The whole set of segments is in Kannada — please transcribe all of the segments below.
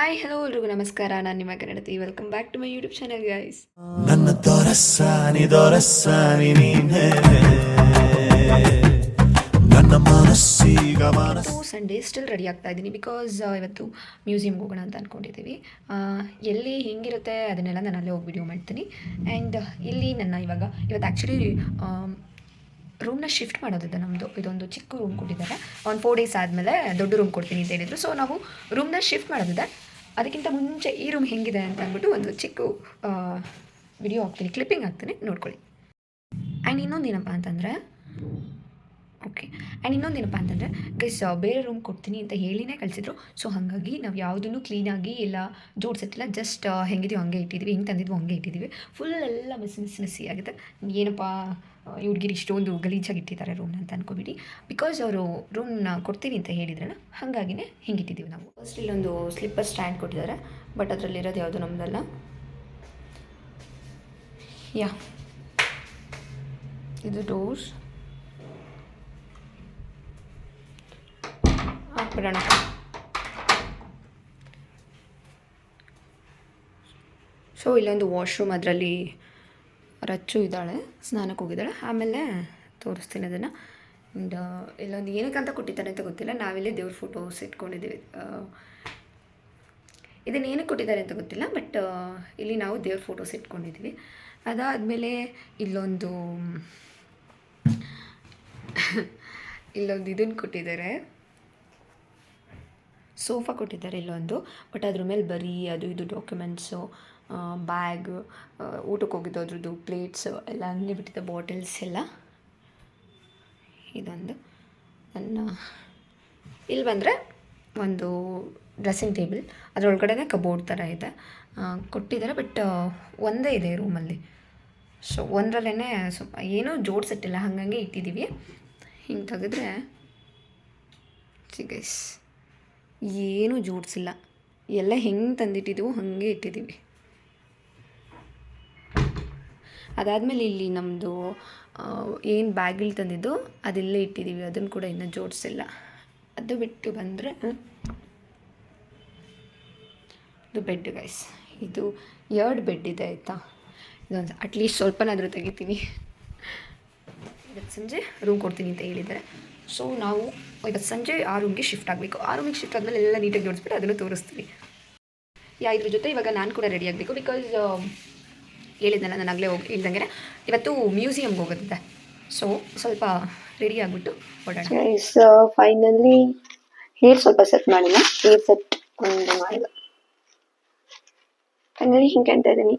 ಹಾಯ್ ಹಲೋ ಎಲ್ರಿಗೂ ನಮಸ್ಕಾರ. ನಾನು ನಿಮ್ಮ ಕನ್ನಡತಿ. Welcome back to my YouTube channel guys. ನನ್ನ ದೊರಸಾನಿ ನೀನೇ ನನ್ನ ಮನಸ್ಸೀಗ ಇವತ್ತು ಸಂಡೇ ಸ್ಟಿಲ್ ರೆಡಿ ಆಗ್ತಾ ಇದ್ದೀನಿ ಬಿಕಾಸ್ ಇವತ್ತು ಮ್ಯೂಸಿಯಮ್ಗೆ ಹೋಗೋಣ ಅಂತ ಅಂದ್ಕೊಂಡಿದ್ದೀವಿ. ಎಲ್ಲಿ ಹೆಂಗಿರುತ್ತೆ ಅದನ್ನೆಲ್ಲ ನಾನು ಅಲ್ಲೇ ಹೋಗಿ ವಿಡಿಯೋ ಮಾಡ್ತೀನಿ. ಆ್ಯಂಡ್ ಇಲ್ಲಿ ಇವತ್ತು ಆ್ಯಕ್ಚುಲಿ ರೂಮ್ನ ಶಿಫ್ಟ್ ಮಾಡೋದಿದೆ ನಮ್ಮದು. ಇದೊಂದು ಚಿಕ್ಕ ರೂಮ್ ಕೊಟ್ಟಿದ್ದಾರೆ. ಒಂದು 4 days ಆದಮೇಲೆ ದೊಡ್ಡ ರೂಮ್ ಕೊಡ್ತೀನಿ ಅಂತ ಹೇಳಿದರು. ಸೊ ನಾವು ರೂಮ್ನ ಶಿಫ್ಟ್ ಮಾಡೋದಿದೆ. ಅದಕ್ಕಿಂತ ಮುಂಚೆ ಈ ರೂಮ್ ಹೆಂಗಿದೆ ಅಂತ ಅಂದ್ಬಿಟ್ಟು ಒಂದು ಚಿಕ್ಕ ವಿಡಿಯೋ ಹಾಕ್ತೀನಿ, ಕ್ಲಿಪ್ಪಿಂಗ್ ಹಾಕ್ತೀನಿ, ನೋಡ್ಕೊಳ್ಳಿ. ಆ್ಯಂಡ್ ಇನ್ನೊಂದೇನಪ್ಪ ಅಂತಂದರೆ ಗೈಸ್ ಬೇರೆ ರೂಮ್ ಕೊಡ್ತೀನಿ ಅಂತ ಹೇಳಿನೇ ಕಳಿಸಿದ್ರು. ಸೊ ಹಾಗಾಗಿ ನಾವು ಯಾವುದನ್ನು ಕ್ಲೀನಾಗಿ ಎಲ್ಲ ಜೋಡಿಸಿಟ್ಟಿಲ್ಲ, ಜಸ್ಟ್ ಹೆಂಗಿದೆಯೋ ಹಂಗೆ ಇಟ್ಟಿದ್ದೀವಿ, ಹೆಂಗೆ ತಂದಿದ್ವು ಹಂಗೆ ಇಟ್ಟಿದ್ದೀವಿ. ಫುಲ್ ಎಲ್ಲ ಮೆಸ್ಸಿ ಆಗುತ್ತೆ. ಏನಪ್ಪ ಈ ಹುಡುಗಿರು ಇಷ್ಟೊಂದು ಗಲೀಜಾಗಿ ಇಟ್ಟಿದ್ದಾರೆ ರೂಮ್ನ ಅಂತ ಅನ್ಕೋಬಿಡಿ. ಬಿಕಾಸ್ ಅವರು ರೂಮ್ನ ಕೊಡ್ತೀನಿ ಅಂತ ಹೇಳಿದ್ರಲ್ಲ, ಹಾಗಾಗಿನೇ ಹಿಂಗಿಟ್ಟಿದ್ದೀವಿ ನಾವು. ಫಸ್ಟ್ ಇಲ್ಲೊಂದು ಸ್ಲಿಪ್ಪರ್ ಸ್ಟ್ಯಾಂಡ್ ಕೊಟ್ಟಿದ್ದಾರೆ, ಬಟ್ ಅದರಲ್ಲಿರೋದು ಯಾವುದು ನಮ್ಮದಲ್ಲ. ಇದು ಡೋರ್ಸ್ ಹಾಕ್ಬಿಡೋಣ. ಸೊ ಇಲ್ಲೊಂದು ವಾಶ್ರೂಮ್, ಅದರಲ್ಲಿ ರಚ್ಚು ಇದ್ದಾಳೆ, ಸ್ನಾನಕ್ಕೆ ಹೋಗಿದ್ದಾಳೆ. ಆಮೇಲೆ ತೋರಿಸ್ತೀನಿ ಅದನ್ನು. ಆ್ಯಂಡ್ ಇಲ್ಲೊಂದು ಏನಕ್ಕಂತ ಕೊಟ್ಟಿದ್ದಾರೆ ಅಂತ ಗೊತ್ತಿಲ್ಲ. ನಾವಿಲ್ಲೇ ದೇವ್ರ ಫೋಟೋಸ್ ಇಟ್ಕೊಂಡಿದ್ದೀವಿ. ಇದನ್ನು ಏನಕ್ಕೆ ಕೊಟ್ಟಿದ್ದಾರೆ ಅಂತ ಗೊತ್ತಿಲ್ಲ, ಬಟ್ ಇಲ್ಲಿ ನಾವು ದೇವ್ರ ಫೋಟೋಸ್ ಇಟ್ಕೊಂಡಿದ್ದೀವಿ. ಅದಾದಮೇಲೆ ಇಲ್ಲೊಂದು ಇದನ್ನು ಕೊಟ್ಟಿದ್ದಾರೆ, ಸೋಫಾ ಕೊಟ್ಟಿದ್ದಾರೆ ಇಲ್ಲೊಂದು. ಬಟ್ ಅದ್ರ ಮೇಲೆ ಬರೀ ಅದು ಇದು ಡಾಕ್ಯುಮೆಂಟ್ಸು, ಬ್ಯಾಗ್, ಊಟಕ್ಕೆ ಹೋಗಿದ್ದು ಅದ್ರದ್ದು ಪ್ಲೇಟ್ಸು ಎಲ್ಲ ಹಂಗೆ ಬಿಟ್ಟಿದ್ದ, ಬಾಟಲ್ಸ್ ಎಲ್ಲ. ಇದೊಂದು ಇಲ್ಲಿ ಬಂದರೆ ಒಂದು ಡ್ರೆಸ್ಸಿಂಗ್ ಟೇಬಲ್, ಅದರೊಳಗಡೆ ಕಬೋರ್ಡ್ ಥರ ಇದೆ ಕೊಟ್ಟಿದ್ದಾರೆ. ಬಟ್ ಒಂದೇ ಇದೆ ರೂಮಲ್ಲಿ. ಸೊ ಒಂದರಲ್ಲೇ ಏನೂ ಜೋಡಿಸಿಟ್ಟಿಲ್ಲ, ಹಾಗಂಗೆ ಇಟ್ಟಿದ್ದೀವಿ. ಹಿಂಗೆ ತೆಗೆದ್ರೆ ಗೈಸ್ ಏನೂ ಜೋಡಿಸಿಲ್ಲ, ಎಲ್ಲ ಹೆಂಗೆ ತಂದಿಟ್ಟಿದ್ದೀವೋ ಹಾಗೆ ಇಟ್ಟಿದ್ದೀವಿ. ಅದಾದಮೇಲೆ ಇಲ್ಲಿ ನಮ್ಮದು ಏನು ಬ್ಯಾಗಿಲ್ಲಿ ತಂದಿದ್ದು ಅದೆಲ್ಲೇ ಇಟ್ಟಿದ್ದೀವಿ, ಅದನ್ನು ಕೂಡ ಇನ್ನೂ ಜೋಡಿಸಿಲ್ಲ. ಅದು ಬಿಟ್ಟು ಬಂದರೆ ಇದು ಬೆಡ್ ಗೈಸ್. ಇದು 2 ಬೆಡ್ ಇದೆ ಆಯಿತಾ. ಇದೊಂದು ಅಟ್ಲೀಸ್ಟ್ ಸ್ವಲ್ಪನಾದರೂ ತೆಗಿತೀವಿ. ಇವತ್ತು ಸಂಜೆ ರೂಮ್ ಕೊಡ್ತೀನಿ ಅಂತ ಹೇಳಿದ್ದಾರೆ. ಸೊ ನಾವು ಇವತ್ತು ಸಂಜೆ ಆ ರೂಮ್ಗೆ ಶಿಫ್ಟ್ ಆಗಬೇಕು. ಆ ರೂಮಿಗೆ ಶಿಫ್ಟ್ ಆದಮೇಲೆ ಎಲ್ಲ ನೀಟಾಗಿ ಜೋಡಿಸ್ಬಿಟ್ಟು ಅದನ್ನು ತೋರಿಸ್ತೀವಿ. ಇದ್ರ ಜೊತೆ ಇವಾಗ ನಾನು ಕೂಡ ರೆಡಿ ಆಗಬೇಕು. ಬಿಕಾಸ್ ಹೇಳಿದ್ನಲ್ಲ, ನಾನು ಆಗಲೇ ಹೇಳ್ದಂಗೆ ಇವತ್ತು ಮ್ಯೂಸಿಯಮ್ಗೆ ಹೋಗುತ್ತೆ. ಸೊ ಸ್ವಲ್ಪ ರೆಡಿ ಆಗಿಬಿಟ್ಟು ಓಡೋಣ. ಫೈನಲಿ ಹೇರ್ ಸ್ವಲ್ಪ ಸೆಟ್ ಮಾಡಿಲ್ಲ, ಹೇರ್ ಸೆಟ್ ಒಂದು ಮಾಡಿಲ್ಲ. ಫೈನಲಿ ಹಿಂಗೆ ಕಾಣ್ತಾ ಇದ್ದೀನಿ.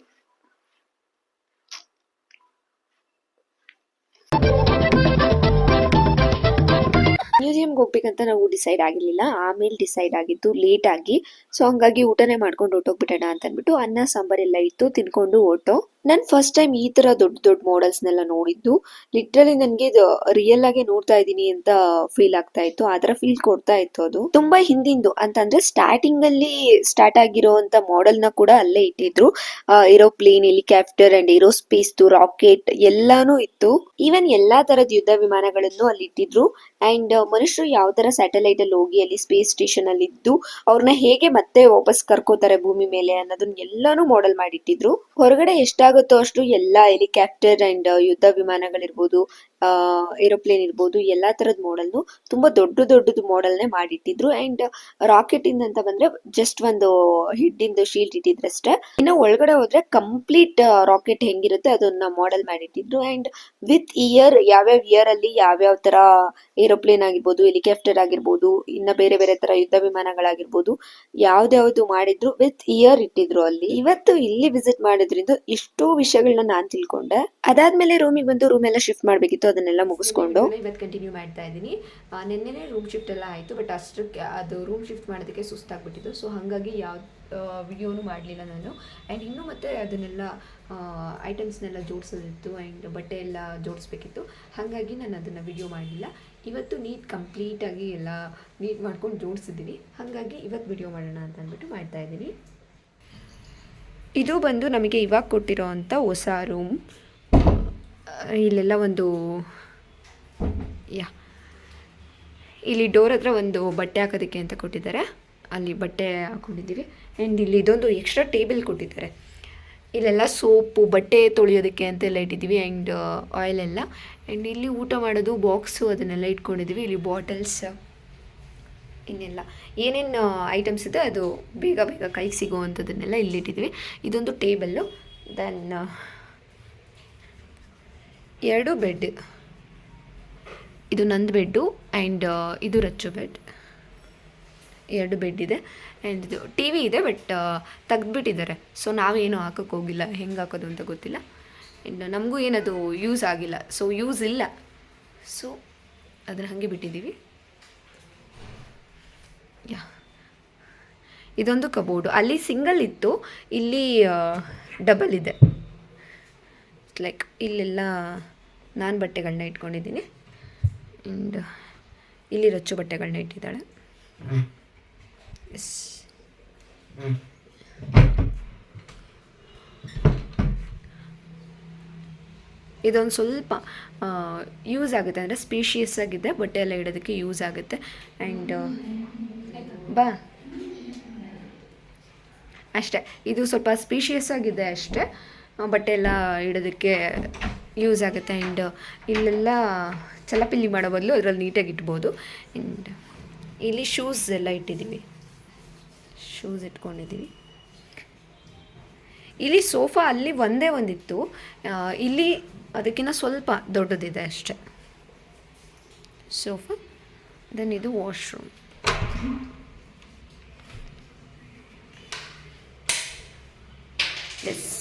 ಮ್ಯೂಸಿಯಮ್ಗೆ ಹೋಗ್ಬೇಕಂತ ನಾವು ಡಿಸೈಡ್ ಆಗಿರಲಿಲ್ಲ, ಆಮೇಲೆ ಡಿಸೈಡ್ ಆಗಿದ್ದು ಲೇಟಾಗಿ. ಸೊ ಹಂಗಾಗಿ ಊಟನೇ ಮಾಡ್ಕೊಂಡು ಹೊಟ್ಟೋಗ್ಬಿಟ್ಟೋಣ ಅಂತ ಅಂದ್ಬಿಟ್ಟು ಅನ್ನ ಸಾಂಬಾರೆಲ್ಲ ಇತ್ತು, ತಿನ್ಕೊಂಡು ಹೊಟ್ಟೋ. ನಾನು ಫಸ್ಟ್ ಟೈಮ್ ಈ ಥರ ದೊಡ್ಡ ಮಾಡೆಲ್ಸ್ನೆಲ್ಲ ನೋಡಿದ್ದು. ಲಿಟ್ರಲಿ ನನಗೆ ಇದು ರಿಯಲ್ ಆಗಿ ನೋಡ್ತಾ ಇದ್ದೀನಿ ಅಂತ ಫೀಲ್ ಆಗ್ತಾ ಇತ್ತು, ಆ ಥರ ಫೀಲ್ ಕೊಡ್ತಾ ಇತ್ತು. ಅದು ತುಂಬಾ ಹಿಂದಿಂದು ಅಂತಂದ್ರೆ ಸ್ಟಾರ್ಟಿಂಗ್ ಅಲ್ಲಿ ಸ್ಟಾರ್ಟ್ ಆಗಿರೋಂಥ ಮಾಡೆಲ್ನ ಕೂಡ ಅಲ್ಲೇ ಇಟ್ಟಿದ್ರು. Aeroplane, helicopter and aerospace, rocket ಎಲ್ಲಾನು ಇತ್ತು. ಈವನ್ ಎಲ್ಲಾ ತರದ ಯುದ್ಧ ವಿಮಾನಗಳನ್ನು ಅಲ್ಲಿ ಇಟ್ಟಿದ್ರು. ಅಂಡ್ ಮನುಷ್ಯರು ಯಾವ ತರ ಸ್ಯಾಟಲೈಟ್ ಅಲ್ಲಿ ಹೋಗಿ ಅಲ್ಲಿ ಸ್ಪೇಸ್ ಸ್ಟೇಷನ್ ಅಲ್ಲಿ ಇದ್ದು ಅವ್ರನ್ನ ಹೇಗೆ ಮತ್ತೆ ವಾಪಸ್ ಕರ್ಕೋತಾರೆ ಭೂಮಿ ಮೇಲೆ ಅನ್ನೋದನ್ನ ಎಲ್ಲಾನು ಮಾಡೆಲ್ ಮಾಡಿಟ್ಟಿದ್ರು. ಹೊರಗಡೆ ಎಷ್ಟಾಗುತ್ತೋ ಅಷ್ಟು ಎಲ್ಲಾ ಹೆಲಿಕಾಪ್ಟರ್ ಅಂಡ್ ಯುದ್ಧ ವಿಮಾನಗಳಿರ್ಬೋದು, ಏರೋಪ್ಲೇನ್ ಇರ್ಬೋದು, ಎಲ್ಲಾ ತರದ ಮಾಡೆಲ್ನು ತುಂಬಾ ದೊಡ್ಡದು ಮಾಡೆಲ್ನೇ ಮಾಡಿಟ್ಟಿದ್ರು. ಅಂಡ್ ರಾಕೆಟ್ ಇಂದ ಬಂದ್ರೆ ಜಸ್ಟ್ ಒಂದು ಹೆಡ್ ಇಂದ ಶೀಲ್ಡ್ ಇಟ್ಟಿದ್ರಷ್ಟೇ. ಇನ್ನು ಒಳಗಡೆ ಹೋದ್ರೆ ಕಂಪ್ಲೀಟ್ ರಾಕೆಟ್ ಹೆಂಗಿರುತ್ತೆ ಅದನ್ನ ಮಾಡೆಲ್ ಮಾಡಿಟ್ಟಿದ್ರು. ಅಂಡ್ ವಿತ್ ಇಯರ್, ಯಾವ್ಯಾವ ಇಯರ್ ಅಲ್ಲಿ ಯಾವ್ಯಾವ ತರ ಏರೋಪ್ಲೇನ್ ಆಗಿರ್ಬೋದು, ಹೆಲಿಕಾಪ್ಟರ್ ಆಗಿರ್ಬೋದು, ಇನ್ನ ಬೇರೆ ತರ ಯುದ್ಧ ವಿಮಾನಗಳಾಗಿರ್ಬೋದು, ಯಾವ್ದ್ಯಾವ್ದು ಮಾಡಿದ್ರು ವಿತ್ ಇಯರ್ ಇಟ್ಟಿದ್ರು ಅಲ್ಲಿ. ಇವತ್ತು ಇಲ್ಲಿ ವಿಸಿಟ್ ಮಾಡೋದ್ರಿಂದ ಇಷ್ಟೋ ವಿಷಯಗಳನ್ನ ನಾನ್ ತಿಳ್ಕೊಂಡೆ. ಅದಾದ್ಮೇಲೆ ರೂಮಿಗೆ ಬಂದು ರೂಮ್ ಎಲ್ಲ ಶಿಫ್ಟ್ ಮಾಡ್ಬೇಕಿತ್ತು, ಅದನ್ನೆಲ್ಲ ಮುಗಿಸ್ಕೊಂಡು ಇವತ್ತು ಕಂಟಿನ್ಯೂ ಮಾಡ್ತಾ ಇದ್ದೀನಿ. ನಿನ್ನೆನೇ ರೂಮ್ ಶಿಫ್ಟ್ ಎಲ್ಲ ಆಯಿತು, ಬಟ್ ಅಷ್ಟಕ್ಕೆ ಅದು ರೂಮ್ ಶಿಫ್ಟ್ ಮಾಡೋದಕ್ಕೆ ಸುಸ್ತಾಗ್ಬಿಟ್ಟಿದ್ದು. ಸೊ ಹಾಗಾಗಿ ಯಾವ ವಿಡಿಯೋನು ಮಾಡಲಿಲ್ಲ ನಾನು. ಆ್ಯಂಡ್ ಇನ್ನೂ ಮತ್ತೆ ಅದನ್ನೆಲ್ಲ ಐಟಮ್ಸ್ನೆಲ್ಲ ಜೋಡಿಸೋದಿತ್ತು ಆ್ಯಂಡ್ ಬಟ್ಟೆ ಎಲ್ಲ ಜೋಡಿಸ್ಬೇಕಿತ್ತು. ಹಾಗಾಗಿ ನಾನು ಅದನ್ನು ವಿಡಿಯೋ ಮಾಡಲಿಲ್ಲ. ಇವತ್ತು ಕಂಪ್ಲೀಟಾಗಿ ಎಲ್ಲ ನೀಟ್ ಮಾಡ್ಕೊಂಡು ಜೋಡಿಸಿದ್ದೀನಿ. ಹಾಗಾಗಿ ಇವತ್ತು ವಿಡಿಯೋ ಮಾಡೋಣ ಅಂತ ಅಂದ್ಬಿಟ್ಟು ಮಾಡ್ತಾಯಿದ್ದೀನಿ. ಇದು ಬಂದು ನಮಗೆ ಇವಾಗ ಕೊಟ್ಟಿರೋ ಅಂಥ ಹೊಸ ರೂಮ್. ಇಲ್ಲೆಲ್ಲ ಒಂದು ಇಲ್ಲಿ ಡೋರ್ ಹತ್ರ ಒಂದು ಬಟ್ಟೆ ಹಾಕೋದಕ್ಕೆ ಅಂತ ಕೊಟ್ಟಿದ್ದಾರೆ. ಅಲ್ಲಿ ಬಟ್ಟೆ ಹಾಕ್ಕೊಂಡಿದ್ದೀವಿ. ಆ್ಯಂಡ್ ಇಲ್ಲಿ ಇದೊಂದು ಎಕ್ಸ್ಟ್ರಾ ಟೇಬಲ್ ಕೊಟ್ಟಿದ್ದಾರೆ. ಇಲ್ಲೆಲ್ಲ ಸೋಪು ಬಟ್ಟೆ ತೊಳೆಯೋದಕ್ಕೆ ಅಂತೆಲ್ಲ ಇಟ್ಟಿದ್ದೀವಿ. ಆ್ಯಂಡ್ ಆಯಿಲ್ ಎಲ್ಲ. ಆ್ಯಂಡ್ ಇಲ್ಲಿ ಊಟ ಮಾಡೋದು ಬಾಕ್ಸು ಅದನ್ನೆಲ್ಲ ಇಟ್ಕೊಂಡಿದ್ದೀವಿ. ಇಲ್ಲಿ ಬಾಟಲ್ಸ್ ಇನ್ನೆಲ್ಲ ಏನೇನು ಐಟಮ್ಸ್ ಇದೆ ಅದು ಬೇಗ ಬೇಗ ಕೈಗೆ ಸಿಗೋವಂಥದ್ದನ್ನೆಲ್ಲ ಇಲ್ಲಿಟ್ಟಿದ್ದೀವಿ. ಇದೊಂದು ಟೇಬಲ್ಲು. Then 2 bed. ಇದು ನಂದು ಬೆಡ್ಡು ಆ್ಯಂಡ್ ಇದು ರಚ್ಚು ಬೆಡ್. 2 ಬೆಡ್ ಇದೆ. ಆ್ಯಂಡ್ ಇದು ಟಿ ವಿ ಇದೆ, ಬಟ್ ತೆಗ್ದುಬಿಟ್ಟಿದ್ದಾರೆ. ಸೊ ನಾವೇನು ಹಾಕೋಕ್ಕೆ ಹೋಗಿಲ್ಲ, ಹೆಂಗೆ ಹಾಕೋದು ಅಂತ ಗೊತ್ತಿಲ್ಲ. ಆ್ಯಂಡ್ ನಮಗೂ ಏನದು ಯೂಸ್ ಆಗಿಲ್ಲ, ಸೊ ಯೂಸ್ ಇಲ್ಲ, ಸೊ ಅದನ್ನು ಹಾಗೆ ಬಿಟ್ಟಿದ್ದೀವಿ. ಯಾ, ಇದೊಂದು ಕಬೋರ್ಡು. ಅಲ್ಲಿ ಸಿಂಗಲ್ ಇತ್ತು, ಇಲ್ಲಿ ಡಬಲ್ ಇದೆ. ಲೈಕ್ ಇಲ್ಲೆಲ್ಲ ನಾನು ಬಟ್ಟೆಗಳನ್ನ ಇಟ್ಕೊಂಡಿದ್ದೀನಿ. ಆ್ಯಂಡ್ ಇಲ್ಲಿ ರಚ್ಚು ಬಟ್ಟೆಗಳನ್ನ ಇಟ್ಟಿದ್ದಾಳೆ. ಎಸ್, ಇದೊಂದು ಸ್ವಲ್ಪ ಯೂಸ್ ಆಗುತ್ತೆ, ಅಂದರೆ ಸ್ಪೇಷಿಯಸ್ ಆಗಿದೆ, ಬಟ್ಟೆ ಎಲ್ಲ ಇಡೋದಕ್ಕೆ ಯೂಸ್ ಆಗುತ್ತೆ. ಆ್ಯಂಡ್ ಬಾ ಅಷ್ಟೇ, ಇದು ಸ್ವಲ್ಪ ಸ್ಪೇಷಿಯಸ್ ಆಗಿದೆ ಅಷ್ಟೇ, ಬಟ್ಟೆ ಎಲ್ಲ ಇಡೋದಕ್ಕೆ ಯೂಸ್ ಆಗುತ್ತೆ. ಆ್ಯಂಡ್ ಇಲ್ಲೆಲ್ಲ ಚಲಪಿಲ್ಲಿ ಮಾಡೋ ಬದಲು ಅದರಲ್ಲಿ ನೀಟಾಗಿ ಇಟ್ಬೋದು. ಆ್ಯಂಡ್ ಇಲ್ಲಿ ಶೂಸ್ ಎಲ್ಲ ಇಟ್ಟಿದ್ದೀವಿ, ಶೂಸ್ ಇಟ್ಕೊಂಡಿದ್ದೀವಿ. ಇಲ್ಲಿ ಸೋಫಾ ಅಲ್ಲಿ ಒಂದೇ ಒಂದಿತ್ತು, ಇಲ್ಲಿ ಅದಕ್ಕಿಂತ ಸ್ವಲ್ಪ ದೊಡ್ಡದಿದೆ ಅಷ್ಟೆ ಸೋಫಾ. ದೆನ್ ಇದು ವಾಶ್ರೂಮ್. ಎಸ್,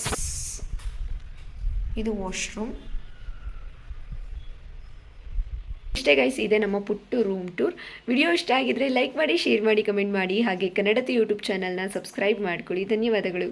ಇದು ವಾಶ್ರೂಮ್. ಇಷ್ಟೇ ಗೈಸ್, ಇದೆ ನಮ್ಮ ಪುಟ್ಟು ರೂಮ್ ಟೂರ್. ವಿಡಿಯೋ ಇಷ್ಟ ಆಗಿದ್ರೆ ಲೈಕ್ ಮಾಡಿ, ಶೇರ್ ಮಾಡಿ, ಕಮೆಂಟ್ ಮಾಡಿ. ಹಾಗೆ ಕನ್ನಡತಿ ಯೂಟ್ಯೂಬ್ ಚಾನಲ್ನ ಸಬ್ಸ್ಕ್ರೈಬ್ ಮಾಡ್ಕೊಳ್ಳಿ. ಧನ್ಯವಾದಗಳು.